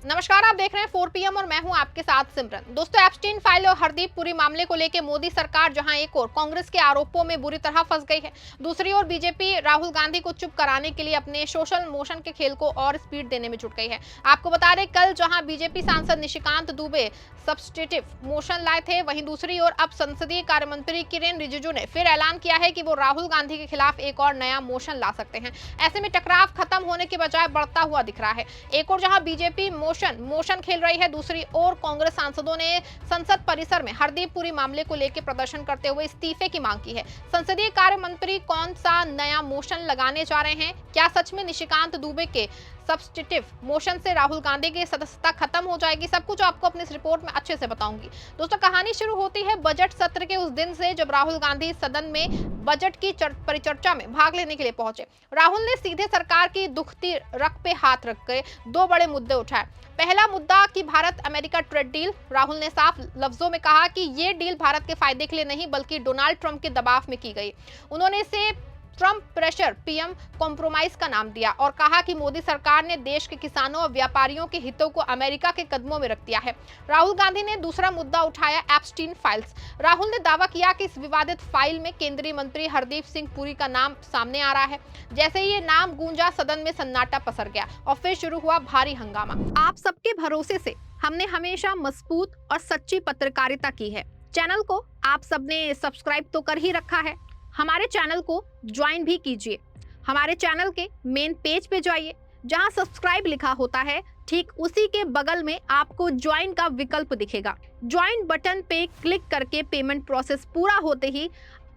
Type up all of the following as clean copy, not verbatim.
नमस्कार, आप देख रहे हैं 4 PM और मैं हूं आपके साथ सिमरन। दोस्तों, एप्स्टीन फाइल और हरदीप पुरी मामले को लेकर मोदी सरकार जहां एक और कांग्रेस के आरोपों में बुरी तरह फंस गई है, दूसरी ओर बीजेपी राहुल गांधी को चुप कराने के लिए अपने सोशल मोशन के खेल को और स्पीड देने में जुट गई है। आपको बता दें, कल जहां बीजेपी सांसद निशिकांत दुबे सब्स्टिट्यूट मोशन लाए थे, वहीं दूसरी ओर अब संसदीय कार्य मंत्री किरेन रिजिजू ने फिर ऐलान किया है कि वो राहुल गांधी के खिलाफ एक और नया मोशन ला सकते हैं। ऐसे में टकराव खत्म होने के बजाय बढ़ता हुआ दिख रहा है। एक और जहां बीजेपी मोशन खेल रही है, दूसरी ओर कांग्रेस सांसदों ने संसद परिसर में हरदीप पुरी मामले को लेकर प्रदर्शन करते हुए इस्तीफे की मांग की है। संसदीय कार्य मंत्री कौन सा नया मोशन लगाने जा रहे हैं? क्या सच में निशिकांत दुबे के सब्स्टिट्यूट मोशन से राहुल गांधी की सदस्यता खत्म हो जाएगी? सब कुछ आपको अपनी इस रिपोर्ट में अच्छे से बताऊंगी। दोस्तों, कहानी शुरू होती है बजट सत्र के उस दिन से जब राहुल गांधी सदन में बजट की परिचर्चा में भाग लेने के लिए पहुंचे। राहुल ने सीधे सरकार की दुखती रग पे हाथ रख के दो बड़े मुद्दे उठाए। पहला मुद्दा कि Bharat America trade deal. Rahul ने साफ लफ्जों में कहा कि ये डील भारत के फायदे के लिए नहीं बल्कि डोनाल्ड ट्रंप के दबाव में की गई। उन्होंने इसे ट्रंप प्रेशर पीएम कॉम्प्रोमाइज का नाम दिया और कहा कि मोदी सरकार ने देश के किसानों और व्यापारियों के हितों को अमेरिका के कदमों में रख दिया है। राहुल गांधी ने दूसरा मुद्दा उठाया, एप्स्टीन फाइल्स। राहुल ने दावा किया कि इस विवादित फाइल में केंद्रीय मंत्री हरदीप सिंह पुरी का नाम सामने आ रहा है। जैसे ही ये नाम गूंजा, सदन में सन्नाटा पसर गया और फिर शुरू हुआ भारी हंगामा। आप सबके भरोसे से हमने हमेशा मजबूत और सच्ची पत्रकारिता की है। चैनल को आप सबने सब्सक्राइब तो कर ही रखा है, हमारे चैनल को ज्वाइन भी कीजिए। हमारे चैनल के मेन पेज पे जाइए, जहां सब्सक्राइब लिखा होता है ठीक उसी के बगल में आपको ज्वाइन का विकल्प दिखेगा। ज्वाइन बटन पे क्लिक करके पेमेंट प्रोसेस पूरा होते ही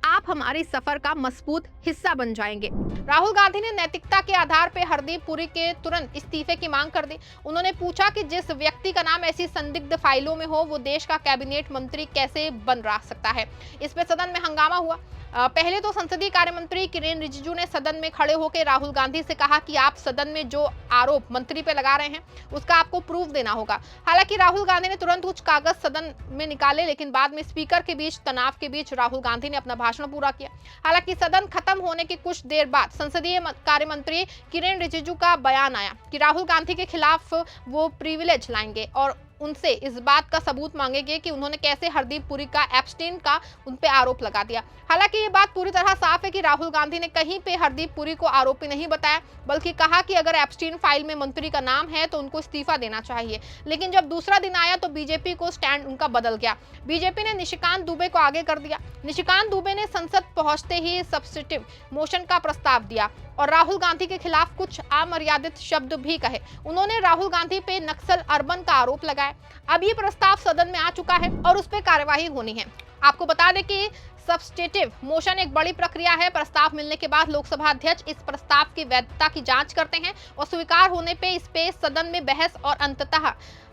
आप हमारे सफर का मजबूत हिस्सा बन जाएंगे। राहुल गांधी ने नैतिकता के आधार पर हरदीप पुरी के तुरंत इस्तीफे की मांग कर दी। उन्होंने पूछा कि जिस व्यक्ति का नाम ऐसी संदिग्ध फाइलों में हो, वो देश का कैबिनेट मंत्री कैसे बन रह सकता है। इस पे सदन में हंगामा हुआ। पहले तो संसदीय कार्य मंत्री किरेन रिजिजू ने सदन में खड़े होकर राहुल गांधी से कहा कि आप सदन में जो आरोप मंत्री पे लगा रहे हैं उसका आपको प्रूफ देना होगा। हालांकि राहुल गांधी ने तुरंत कुछ कागज सदन में निकाले, लेकिन बाद में स्पीकर के बीच तनाव के बीच राहुल गांधी ने अपना भाषण पूरा किया। हालांकि सदन खत्म होने के कुछ देर बाद संसदीय कार्य मंत्री किरेन रिजिजू का बयान आया कि राहुल गांधी के खिलाफ वो प्रिविलेज लाएंगे और उनसे इस बात का सबूत मांगेंगे कि उन्होंने कैसे हरदीप पुरी का एप्स्टीन का उन पे आरोप लगा दिया। हालांकि ये बात पूरी तरह साफ है कि राहुल गांधी ने कहीं पे हरदीप पुरी को आरोपी नहीं बताया, बल्कि कहा कि अगर एप्स्टीन फाइल में मंत्री का नाम है तो उनको इस्तीफा देना चाहिए। लेकिन जब दूसरा दिन आया तो बीजेपी को स्टैंड उनका बदल गया। बीजेपी ने निशिकांत दुबे को आगे कर दिया। निशिकांत दुबे ने संसद पहुंचते ही सब्स्टिट्यूट मोशन का प्रस्ताव दिया और राहुल गांधी के खिलाफ कुछ अमर्यादित शब्द भी कहे। उन्होंने राहुल गांधी पे नक्सल अर्बन का आरोप लगाया। अब ये प्रस्ताव सदन में आ चुका है और उस पर कार्यवाही होनी है। आपको बता दें कि सब्स्टिट्यूट मोशन एक बड़ी प्रक्रिया है। प्रस्ताव मिलने के बाद लोकसभा अध्यक्ष इस प्रस्ताव की वैधता की जांच करते हैं और स्वीकार होने पे इस पे सदन में बहस और अंततः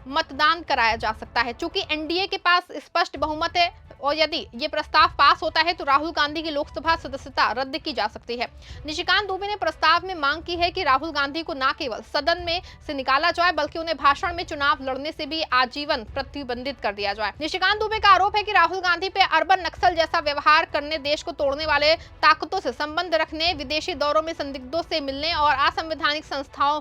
मतदान कराया जा सकता है। चूंकि एनडीए के पास स्पष्ट बहुमत है और यदि ये प्रस्ताव पास होता है तो राहुल गांधी की लोकसभा सदस्यता रद्द की जा सकती है। निशिकांत दुबे ने प्रस्ताव में मांग की है कि राहुल गांधी को न केवल सदन में से निकाला जाए बल्कि उन्हें भाषण में चुनाव लड़ने से भी आजीवन प्रतिबंधित कर दिया जाए। निशिकांत दुबे का आरोप है कि राहुल गांधी पे अर्बन नक्सल जैसा व्यवहार करने, देश को तोड़ने वाले ताकतों से संबंध रखने, विदेशी दौरों में संदिग्धों से मिलने और असंवैधानिक संस्थाओं,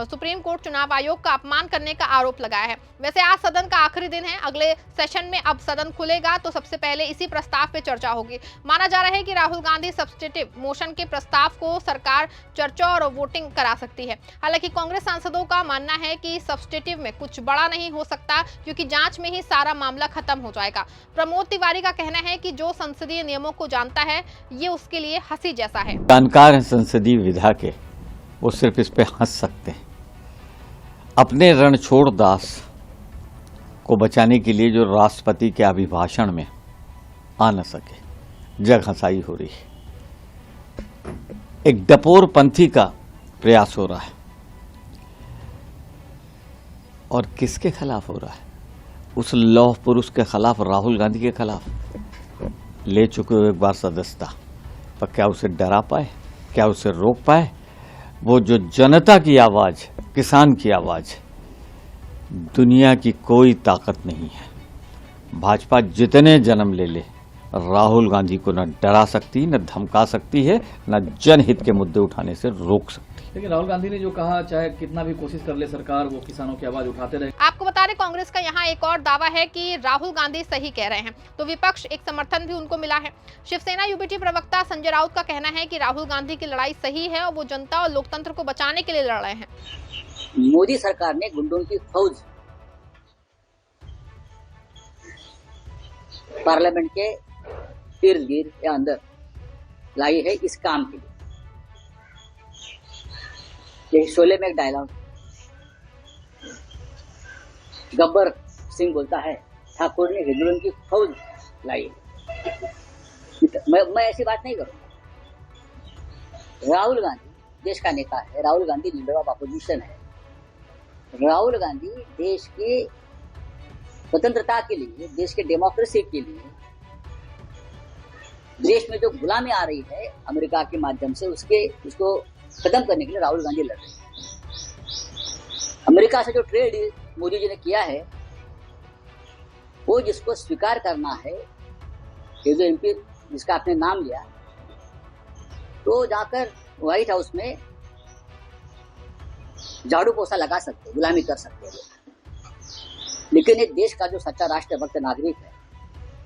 सुप्रीम कोर्ट, चुनाव आयोग का अपमान करने का आरोप लगाया है। वैसे आज सदन का आखिरी दिन है। अगले सेशन में अब सदन खुलेगा तो सबसे पहले इसी प्रस्ताव पे चर्चा होगी। माना जा रहा है कि राहुल गांधी सब्स्टिट्यूट मोशन के प्रस्ताव को सरकार चर्चा और वोटिंग करा सकती है। हालांकि कांग्रेस सांसदों का मानना है कि सब्स्टिट्यूट में कुछ बड़ा नहीं हो सकता क्योंकि जांच में ही सारा मामला खत्म हो जाएगा। प्रमोद तिवारी का कहना है कि जो संसदीय नियमों को जानता है ये उसके लिए हंसी जैसा है। जानकार है संसदीय विधा के, वो सिर्फ इस पे हंस सकते हैं। अपने रणछोड़ दास को बचाने के लिए जो राष्ट्रपति के अभिभाषण में आ न सके, जग हंसाई हो रही है। एक डपोर पंथी का प्रयास हो रहा है और किसके खिलाफ हो रहा है? उस लौह पुरुष के खिलाफ, राहुल गांधी के खिलाफ। ले चुके हो एक बार सदस्यता, पर क्या उसे डरा पाए? क्या उसे रोक पाए? वो जो जनता की आवाज, किसान की आवाज, दुनिया की कोई ताकत नहीं है। भाजपा जितने जन्म ले ले, राहुल गांधी को न डरा सकती, न धमका सकती है, न जनहित के मुद्दे उठाने से रोक सकती। देखिए, राहुल गांधी ने जो कहा, चाहे कितना भी कोशिश कर ले सरकार, वो किसानों की आवाज उठाते रहे। आपको बता दें कांग्रेस का यहाँ एक और दावा है कि राहुल गांधी सही कह रहे हैं, तो विपक्ष एक समर्थन भी उनको मिला है। शिवसेना यूबीटी प्रवक्ता संजय राउत का कहना है कि राहुल गांधी की लड़ाई सही है और वो जनता और लोकतंत्र को बचाने के लिए लड़ रहे हैं। मोदी सरकार ने गुंडों की फौज पार्लियामेंट के इर्द गिर्द या अंदर लाई है इस काम के लिए। ये शोले में एक डायलॉग, गब्बर सिंह बोलता है, ठाकुर ने हिंदुओं की फौज लाई है। मैं ऐसी बात नहीं करूंगा। राहुल गांधी देश का नेता है, Rahul Gandhi leader of opposition है। राहुल गांधी देश की स्वतंत्रता के लिए, देश के डेमोक्रेसी के लिए, देश में जो गुलामी आ रही है अमेरिका के माध्यम से, उसको खत्म करने के लिए राहुल गांधी लड़ रहे हैं। अमेरिका से जो ट्रेड मोदी जी ने किया है, वो जिसको स्वीकार करना है, ये जो एमपी जिसका आपने नाम लिया, तो जाकर व्हाइट हाउस में झाड़ू पोछा लगा सकते, गुलामी कर सकते हैं। लेकिन ये देश का जो सच्चा राष्ट्रभक्त नागरिक है,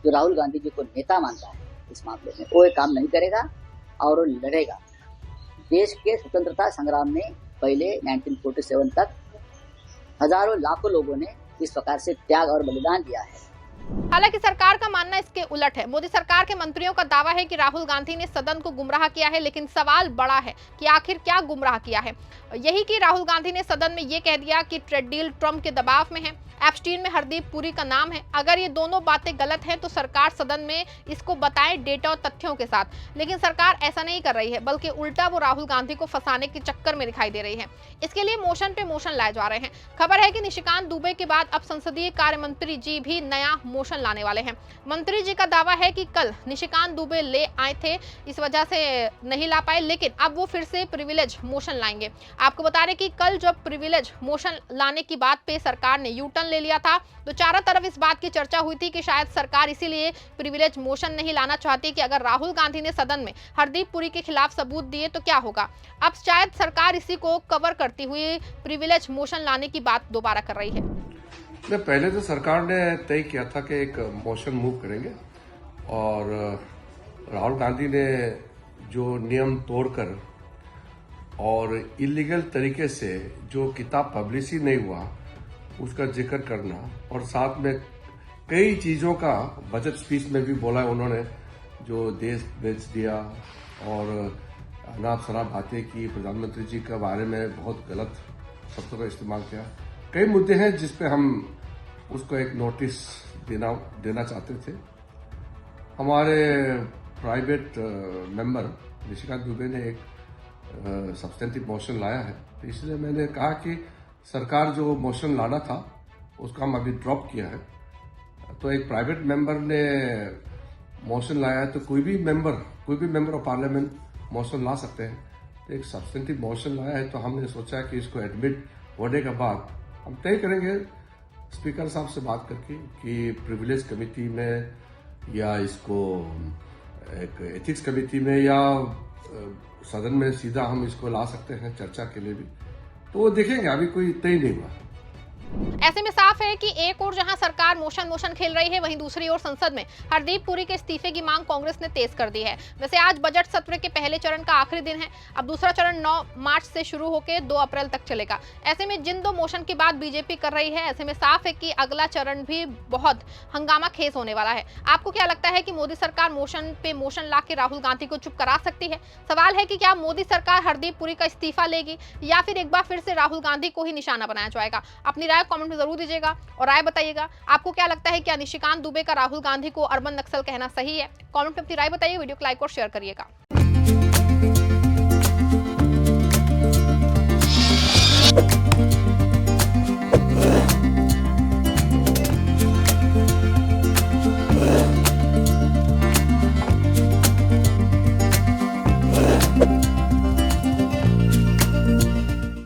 जो राहुल गांधी जी को नेता मानता है, इस मामले में वो ये काम नहीं करेगा और वो लड़ेगा। देश के स्वतंत्रता संग्राम में पहले 1947 तक हजारों लाखों लोगों ने इस प्रकार से त्याग और बलिदान दिया है। हालांकि सरकार का मानना इसके उलट है। मोदी सरकार के मंत्रियों का दावा है कि राहुल गांधी ने सदन को गुमराह किया है, लेकिन सवाल बड़ा है कि आखिर क्या गुमराह किया है। यही कि राहुल गांधी ने सदन में ये कह दिया कि ट्रेड डील ट्रंप के दबाव में है, एप्स्टीन में हरदीप पुरी का नाम है। अगर ये दोनों बातें गलत हैं तो सरकार सदन में इसको बताए डेटा और तथ्यों के साथ, लेकिन सरकार ऐसा नहीं कर रही है, बल्कि उल्टा वो राहुल गांधी को फंसाने के चक्कर में दिखाई दे रही है। इसके लिए मोशन पे मोशन लाए जा रहे हैं। खबर है कि निशिकांत दुबे के बाद अब संसदीय कार्य मंत्री जी भी नया मोशन लाने वाले हैं। मंत्री जी का दावा है कि कल निशिकांत दुबे ले आए थे, इस वजह से नहीं ला पाए, लेकिन अब वो फिर से प्रिविलेज मोशन लाएंगे। आपको बता दें कि कल जब प्रिविलेज मोशन लाने की बात पे सरकार ने यू टर्न ले लिया था, तो चारों तरफ इस बात की चर्चा हुई थी कि शायद सरकार इसीलिए प्रिविलेज मोशन नहीं लाना चाहती कि अगर राहुल गांधी ने सदन में हरदीप पुरी के खिलाफ सबूत दिए तो क्या होगा। अब शायद सरकार इसी को कवर करती हुई प्रिविलेज मोशन लाने की बात दोबारा कर रही है। पहले तो सरकार ने तय किया था कि एक मोशन मूव करेंगे, और राहुल गांधी ने जो नियम तोड़कर और इलीगल तरीके से जो किताब पब्लिश ही नहीं हुआ उसका जिक्र करना, और साथ में कई चीज़ों का बजट स्पीच में भी बोला है उन्होंने, जो देश बेच दिया और अनाप शनाप बातें की, प्रधानमंत्री जी के बारे में बहुत गलत शब्दों का इस्तेमाल किया। कई मुद्दे हैं जिस पे हम उसको एक नोटिस देना चाहते थे। हमारे प्राइवेट मेंबर निशिकांत दुबे ने एक सब्सटेंटिव मोशन लाया है, तो इसलिए मैंने कहा कि सरकार जो मोशन लाना था उसका हम अभी ड्रॉप किया है। तो एक प्राइवेट मेंबर ने मोशन लाया है, तो कोई भी मेंबर ऑफ पार्लियामेंट मोशन ला सकते हैं। तो एक सब्सटेंटिव मोशन लाया है, तो हमने सोचा कि इसको एडमिट होने के बाद हम तय करेंगे स्पीकर साहब से बात करके कि प्रिविलेज कमेटी में या इसको एक एथिक्स कमेटी में या सदन में सीधा हम इसको ला सकते हैं चर्चा के लिए भी। तो वो देखेंगे, अभी कोई तय नहीं हुआ। ऐसे में साफ है कि एक और जहां सरकार मोशन खेल रही है, वहीं दूसरी ओर संसद में हरदीप पुरी के इस्तीफे की मांग कांग्रेस ने तेज कर दी है। वैसे आज बजट सत्र के पहले चरण का आखिरी दिन है। अब दूसरा चरण 9 मार्च से शुरू होकर 2 अप्रैल तक चलेगा। ऐसे में जिन 2 मोशन की बात बीजेपी कर रही है, ऐसे में साफ है कि अगला चरण भी बहुत हंगामा खेज होने वाला है। आपको क्या लगता है कि मोदी सरकार मोशन पे मोशन ला के राहुल गांधी को चुप करा सकती है? सवाल है कि क्या मोदी सरकार हरदीप पुरी का इस्तीफा लेगी या फिर एक बार फिर से राहुल गांधी को ही निशाना बनाया जाएगा? अपनी राय कमेंट में जरूर दीजिएगा और राय बताइएगा। आपको क्या लगता है, क्या निशिकांत दुबे का राहुल गांधी को अर्बन नक्सल कहना सही है? कमेंट में अपनी राय बताइए। वीडियो को लाइक और शेयर करिएगा।